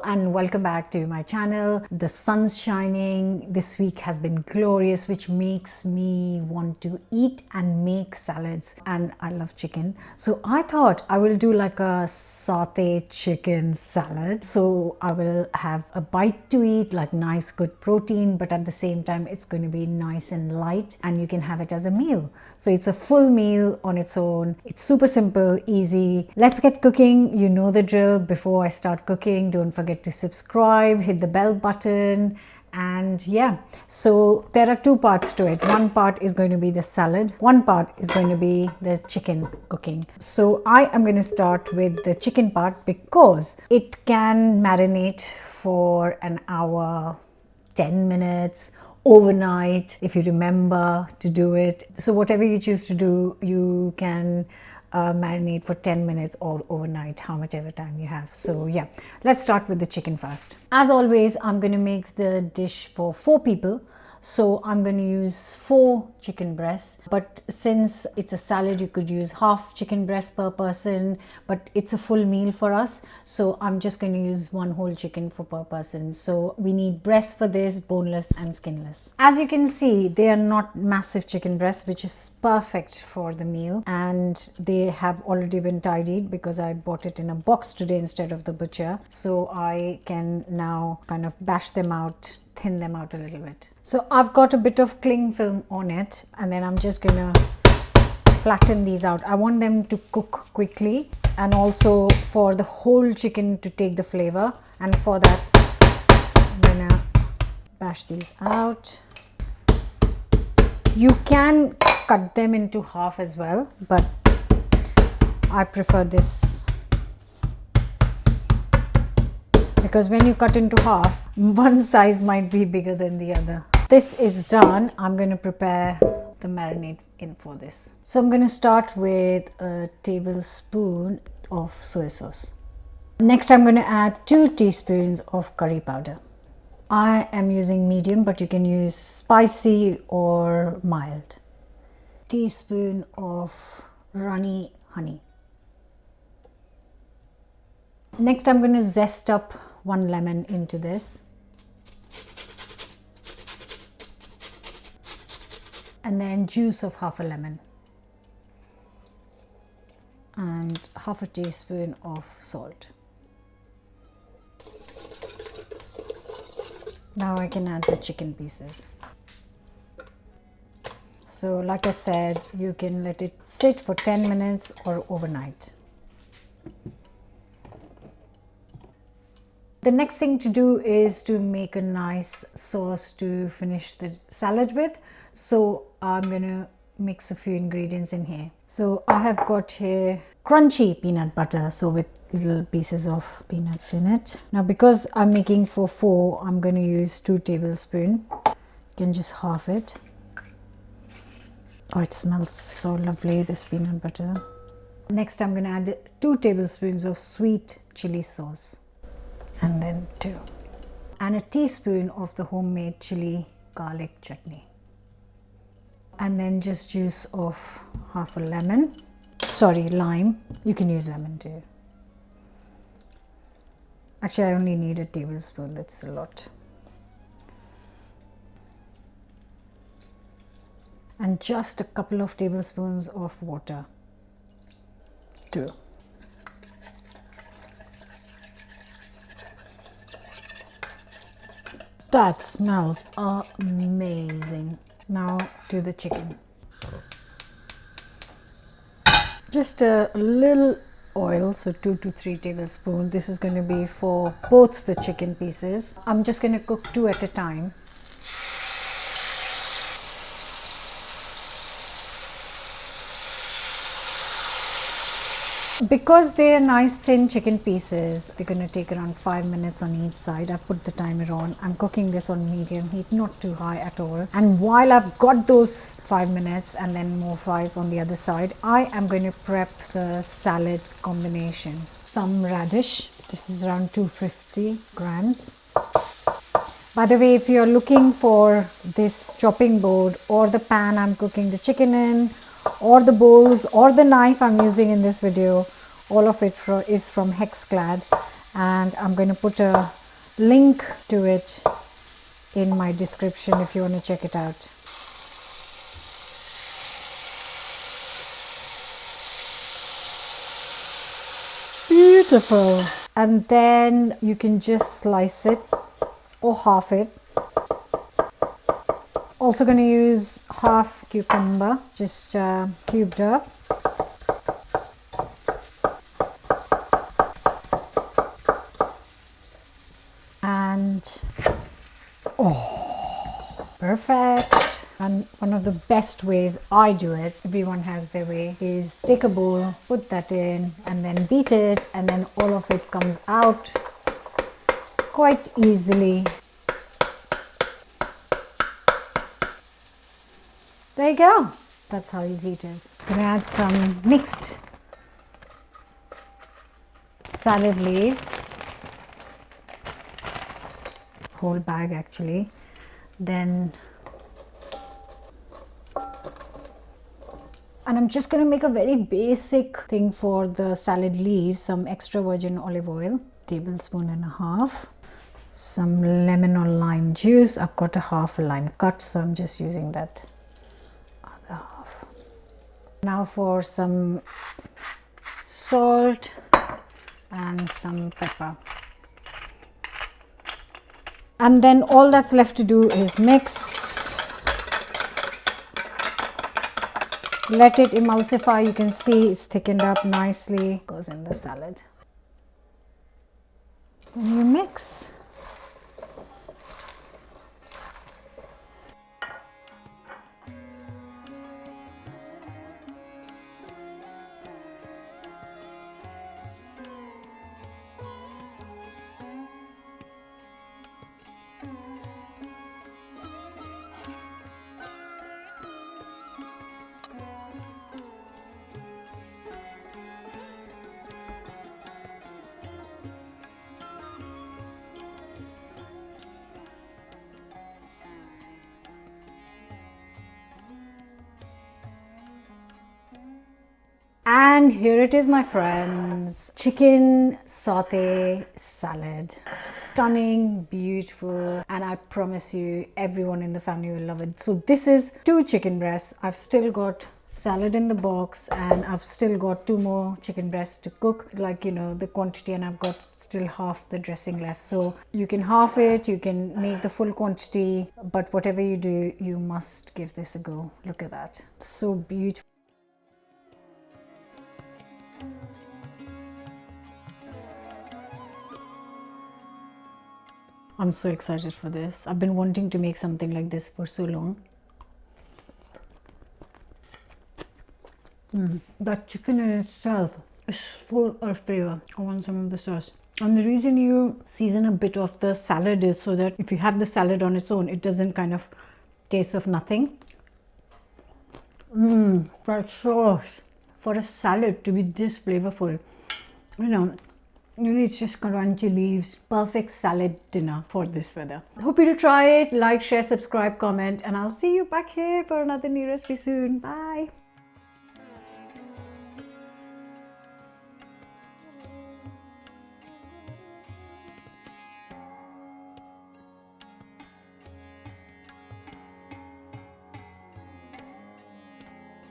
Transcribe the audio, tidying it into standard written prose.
and welcome back to my channel. The sun's shining. This week has been glorious, which makes me want to eat and make salads, and I love chicken. So I thought I will do like a satay chicken salad. So I will have a bite to eat, like nice good protein, but at the same time it's going to be nice and light and you can have it as a meal. So it's a full meal on its own. It's super simple, easy. Let's get cooking. You know the drill. Before I start cooking, don't forget to subscribe, hit the bell button, and yeah, so there are two parts to it. One part is going to be the salad, one part is going to be the chicken cooking. So I am going to start with the chicken part because it can marinate for an hour, 10 minutes, overnight if you remember to do it. So whatever you choose to do, you can marinate for 10 minutes or overnight, how much ever time you have. So yeah, let's start with the chicken first. As always, I'm going to make the dish for 4 people. So I'm going to use 4 chicken breasts, but since it's a salad, you could use half chicken breast per person, but it's a full meal for us. So I'm just going to use 1 whole chicken per person. So we need breasts for this, boneless and skinless. As you can see, they are not massive chicken breasts, which is perfect for the meal. And they have already been tidied because I bought it in a box today instead of the butcher. So I can now kind of bash them out, thin them out a little bit. So I've got a bit of cling film on it, and then I'm just gonna flatten these out. I want them to cook quickly and also for the whole chicken to take the flavor, and for that I'm gonna bash these out. You can cut them into half as well, but I prefer this because when you cut into half, one size might be bigger than the other. This is done. I'm going to prepare the marinade in for this. So I'm going to start with a tablespoon of soy sauce. Next, I'm going to add 2 teaspoons of curry powder. I am using medium, but you can use spicy or mild. Teaspoon of runny honey. Next, I'm going to zest up 1 lemon into this. And then juice of half a lemon. And half a teaspoon of salt. Now I can add the chicken pieces. So like I said, you can let it sit for 10 minutes or overnight. The next thing to do is to make a nice sauce to finish the salad with. So I'm gonna mix a few ingredients in here. So I have got here crunchy peanut butter, so with little pieces of peanuts in it. Now because I'm making for 4, I'm going to use 2 tablespoons. You can just half it. Oh, it smells so lovely, this peanut butter. Next I'm going to add 2 tablespoons of sweet chili sauce. And then 2. And a teaspoon of the homemade chili garlic chutney. And then just juice of half a lemon. Sorry, lime. You can use lemon too. Actually, I only need a tablespoon. That's a lot. And just a couple of tablespoons of water. 2. That smells amazing. Now to the chicken. Just a little oil, so 2 to 3 tablespoons. This is going to be for both the chicken pieces. I'm just going to cook 2 at a time. Because they are nice thin chicken pieces, they're going to take around 5 minutes on each side. I've put the timer on. I'm cooking this on medium heat, not too high at all. And while I've got those 5 minutes and then more 5 on the other side, I am going to prep the salad combination. Some radish. This is around 250 grams. By the way, if you're looking for this chopping board or the pan I'm cooking the chicken in, or the bowls or the knife I'm using in this video, all of it is from Hexclad, and I'm going to put a link to it in my description if you want to check it out. Beautiful. And then you can just slice it or half it. Also going to use half cucumber, just cubed up. And oh, perfect. And one of the best ways I do it, everyone has their way, is take a bowl, put that in, and then beat it, and then all of it comes out quite easily. There you go. That's how easy it is. I'm gonna add some mixed salad leaves, whole bag actually. Then and I'm just going to make a very basic thing for the salad leaves. Some extra virgin olive oil, tablespoon and a half, some lemon or lime juice. I've got a half a lime cut, so I'm just using that other half. Now for some salt and some pepper. And then all that's left to do is mix. Let it emulsify. You can see it's thickened up nicely. Goes in the salad. And you mix. And here it is, my friends. Chicken satay salad. Stunning, beautiful, and I promise you everyone in the family will love it. So this is 2 chicken breasts. I've still got salad in the box, and I've still got 2 more chicken breasts to cook, like, you know, the quantity, and I've got still half the dressing left. So you can half it, you can make the full quantity, but whatever you do, you must give this a go. Look at that. So beautiful. I'm so excited for this. I've been wanting to make something like this for so long. That chicken in itself is full of flavor. I want some of the sauce. And the reason you season a bit of the salad is so that if you have the salad on its own, it doesn't kind of taste of nothing. That sauce for a salad to be this flavorful, you know, it's just crunchy leaves. Perfect salad dinner for this weather. Hope you to try it. Like, share, subscribe, comment, and I'll see you back here for another new recipe soon. Bye.